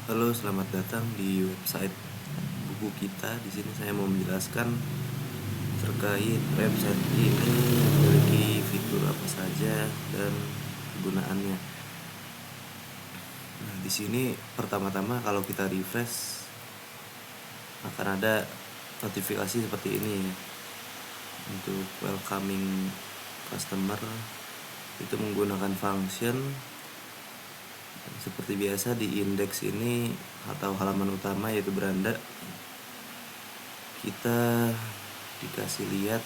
Halo, selamat datang di website buku kita. Di sini saya mau menjelaskan terkait website ini memiliki fitur apa saja dan kegunaannya. Nah, di sini pertama-tama kalau kita refresh akan ada notifikasi seperti ini untuk welcoming customer. Itu menggunakan function seperti biasa di index ini atau halaman utama yaitu beranda. Kita dikasih lihat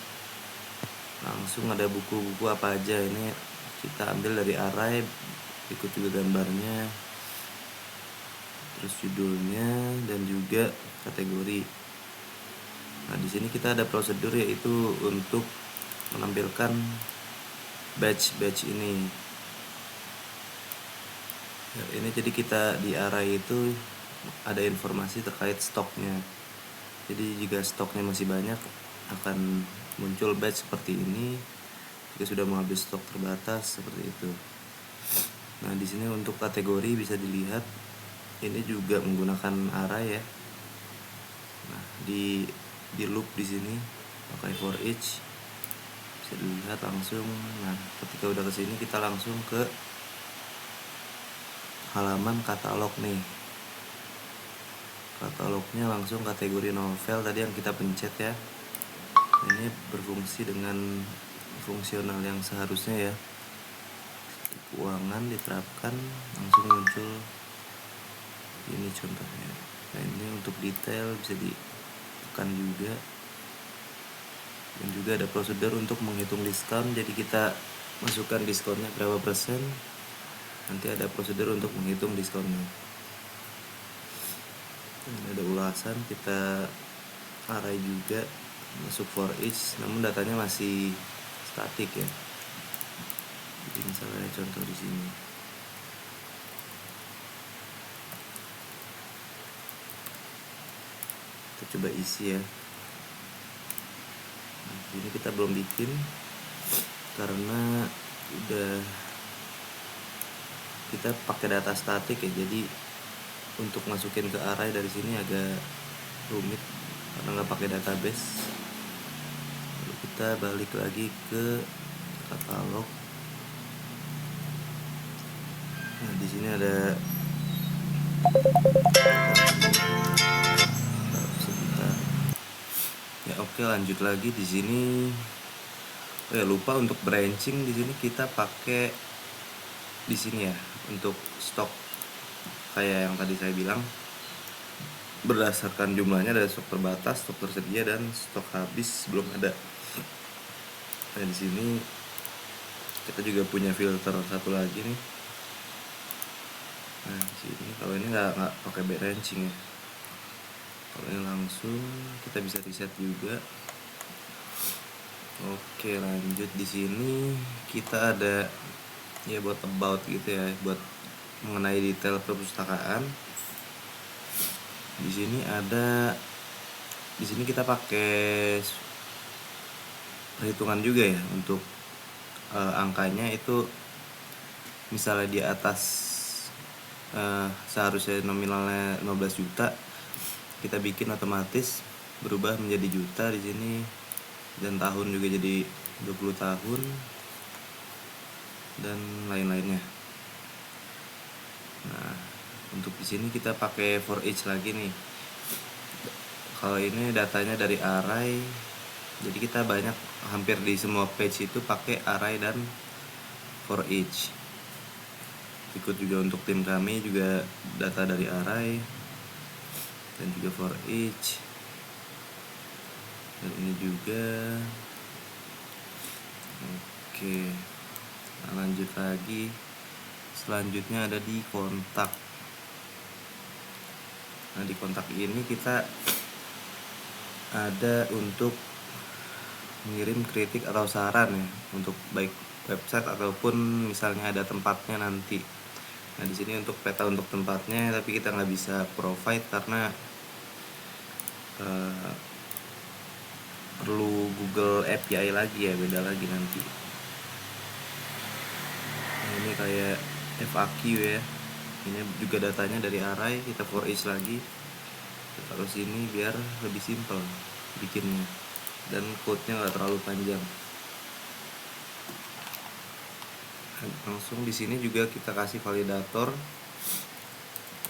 langsung ada buku-buku apa aja. Ini kita ambil dari array, ikut juga gambarnya, terus judulnya dan juga kategori. Nah, di sini kita ada prosedur yaitu untuk menampilkan batch ini. Ya, ini jadi kita di array itu ada informasi terkait stoknya. Jadi jika stoknya masih banyak akan muncul batch seperti ini. Jika sudah menghabis stok terbatas seperti itu. Nah, di sini untuk kategori bisa dilihat ini juga menggunakan array ya. Nah, di loop di sini pakai for each bisa dilihat langsung. Nah, ketika udah kesini kita langsung ke halaman katalog nih. Katalognya langsung kategori novel tadi yang kita pencet ya. Ini berfungsi dengan fungsional yang seharusnya ya. Keuangan diterapkan langsung muncul ini contohnya. Nah, ini untuk detail bisa ditekan juga. Dan juga ada prosedur untuk menghitung diskon. Jadi kita masukkan diskonnya berapa persen. Nanti ada prosedur untuk menghitung diskonnya. Ini ada ulasan, kita array juga masuk for each, namun datanya masih statik ya. Jadi misalnya contoh di sini. Kita coba isi ya. Nah, ini kita belum bikin karena udah kita pakai data statik ya. Jadi untuk masukin ke array dari sini agak rumit karena nggak pakai database. Lalu kita balik lagi ke katalog. Nah, di sini ada sebentar. Ya oke, lanjut lagi di sini. Lupa untuk branching di sini kita pakai di sini ya untuk stok kayak yang tadi saya bilang berdasarkan jumlahnya ada stok terbatas, stok tersedia dan stok habis belum ada. Nah, di sini kita juga punya filter satu lagi nih. Nah, di sini kalau ini nggak pakai branching ya. Kalau ini langsung kita bisa reset juga. Oke, lanjut di sini kita ada ya buat about gitu ya, buat mengenai detail perpustakaan. Di sini kita pakai perhitungan juga ya untuk angkanya itu misalnya di atas seharusnya nominalnya 15 juta, kita bikin otomatis berubah menjadi juta di sini, dan tahun juga jadi 20 tahun dan lain-lainnya. Nah, untuk di sini kita pakai for each lagi nih. Kalau ini datanya dari array, jadi kita hampir di semua page itu pakai array dan for each. Ikut juga untuk tim kami juga data dari array dan juga for each. Dan ini juga. Oke, nah, lanjut lagi. Selanjutnya ada di kontak. Nah, di kontak ini kita ada untuk mengirim kritik atau saran ya, untuk baik website ataupun misalnya ada tempatnya nanti. Nah, di sini untuk peta untuk tempatnya, tapi kita nggak bisa provide karena perlu Google API lagi ya, beda lagi nanti. Nah, ini kayak FAQ ya. Ini juga datanya dari array, kita for each lagi, kita taruh sini biar lebih simple bikinnya dan code-nya nggak terlalu panjang. Langsung di sini juga kita kasih validator.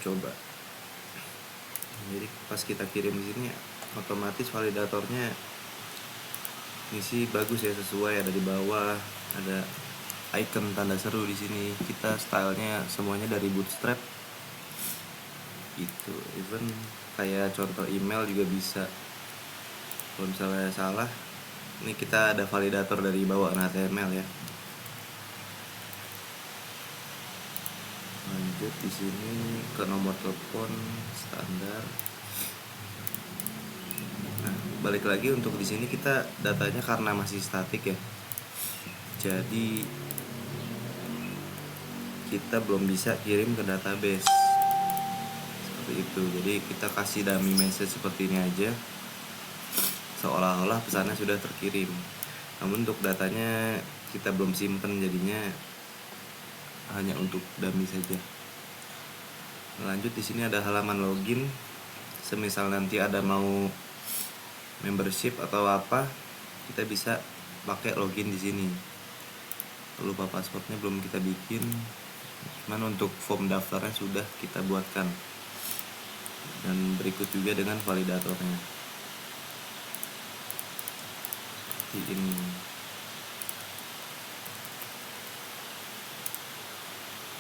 Coba. Jadi pas kita kirim di sini otomatis validatornya ngisi bagus ya, sesuai, ada di bawah, ada icon tanda seru di sini. Kita stylenya semuanya dari Bootstrap. Itu even kayak contoh email juga bisa. Kalau misalnya salah, ini kita ada validator dari bawaan HTML ya. Lanjut di sini ke nomor telepon standar. Nah, balik lagi untuk di sini kita datanya karena masih statik ya. Jadi kita belum bisa kirim ke database. Seperti itu. Jadi kita kasih dummy message seperti ini aja. Seolah-olah pesannya sudah terkirim. Namun untuk datanya kita belum simpen, jadinya hanya untuk dummy saja. Lanjut di sini ada halaman login. Semisal nanti ada mau membership atau apa, kita bisa pakai login di sini. Lupa passwordnya belum kita bikin. Cuman untuk form daftarnya sudah kita buatkan. Dan berikut juga dengan validatornya. Seperti ini.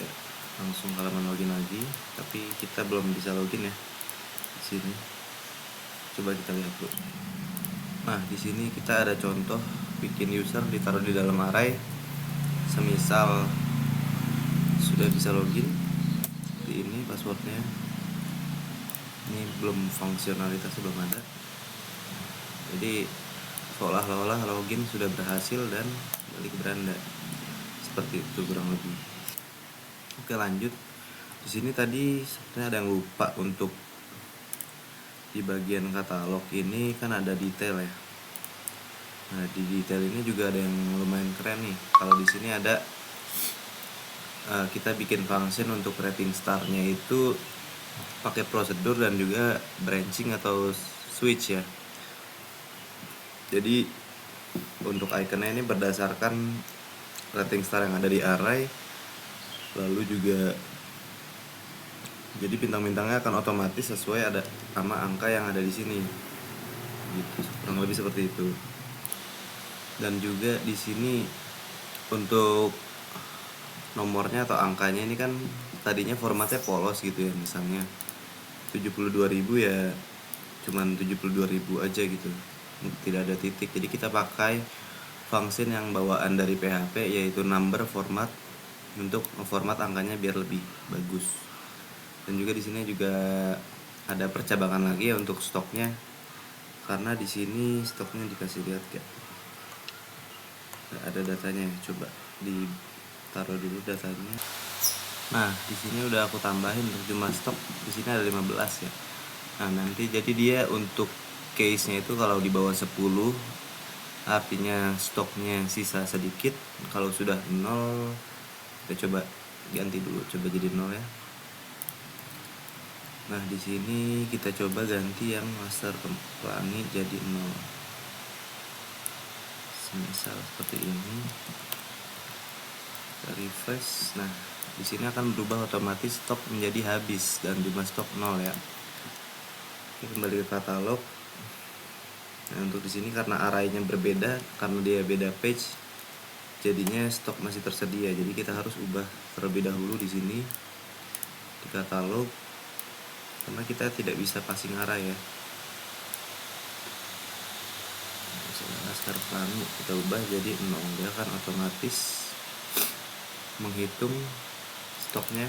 Ya, langsung halaman login lagi, tapi kita belum bisa login ya di sini. Coba kita lihat dulu. Nah, di sini kita ada contoh bikin user ditaruh di dalam array. Semisal sudah bisa login, seperti ini passwordnya. Ini belum, fungsionalitasnya belum ada. Jadi seolah-olah login sudah berhasil dan balik beranda. Seperti itu kurang lebih. Oke, lanjut. Di sini tadi sebenarnya ada yang lupa, untuk di bagian katalog ini kan ada detail ya. Nah, di detail ini juga ada yang lumayan keren nih. Kalau di sini ada kita bikin function untuk rating star-nya itu pakai prosedur dan juga branching atau switch ya. Jadi untuk ikonnya ini berdasarkan rating star yang ada di array, lalu juga jadi bintang-bintangnya akan otomatis sesuai ada sama angka yang ada di sini. Gitu, kurang lebih seperti itu. Dan juga di sini untuk nomornya atau angkanya ini kan tadinya formatnya polos gitu ya, misalnya 72.000 ya cuman 72.000 aja gitu, tidak ada titik. Jadi kita pakai function yang bawaan dari PHP, yaitu number format, untuk memformat angkanya biar lebih bagus. Dan juga di sini juga ada percabangan lagi ya untuk stoknya, karena di sini stoknya dikasih lihat ya, ada datanya. Coba ditaruh dulu datanya. Nah, di sini udah aku tambahin untuk jumlah stok. Di sini ada 15 ya. Nah, nanti jadi dia untuk case-nya itu kalau di bawah 10 artinya stoknya sisa sedikit. Kalau sudah 0, kita coba ganti dulu, coba jadi 0 ya. Nah, di sini kita coba ganti yang master pelangi jadi 0. Semisal seperti ini. Kita refresh. Nah, di sini akan berubah otomatis stok menjadi habis dan jumlah stok 0 ya. Oke, kembali ke katalog. Nah, untuk di sini karena array-nya berbeda, karena dia beda page, jadinya stok masih tersedia. Jadi kita harus ubah terlebih dahulu di sini di katalog, karena kita tidak bisa passing array ya. Master pelangi kita ubah jadi 0, dia akan otomatis menghitung stoknya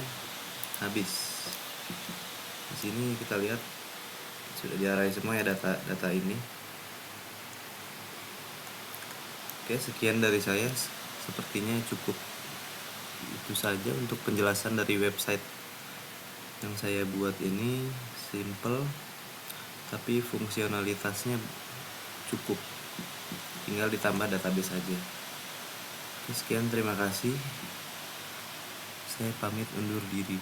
habis. Di sini kita lihat sudah diarray semua ya data ini. Oke, sekian dari saya. Sepertinya cukup itu saja untuk penjelasan dari website yang saya buat ini. Simple tapi fungsionalitasnya cukup, tinggal ditambah database aja. Oke, sekian, terima kasih. Saya pamit undur diri.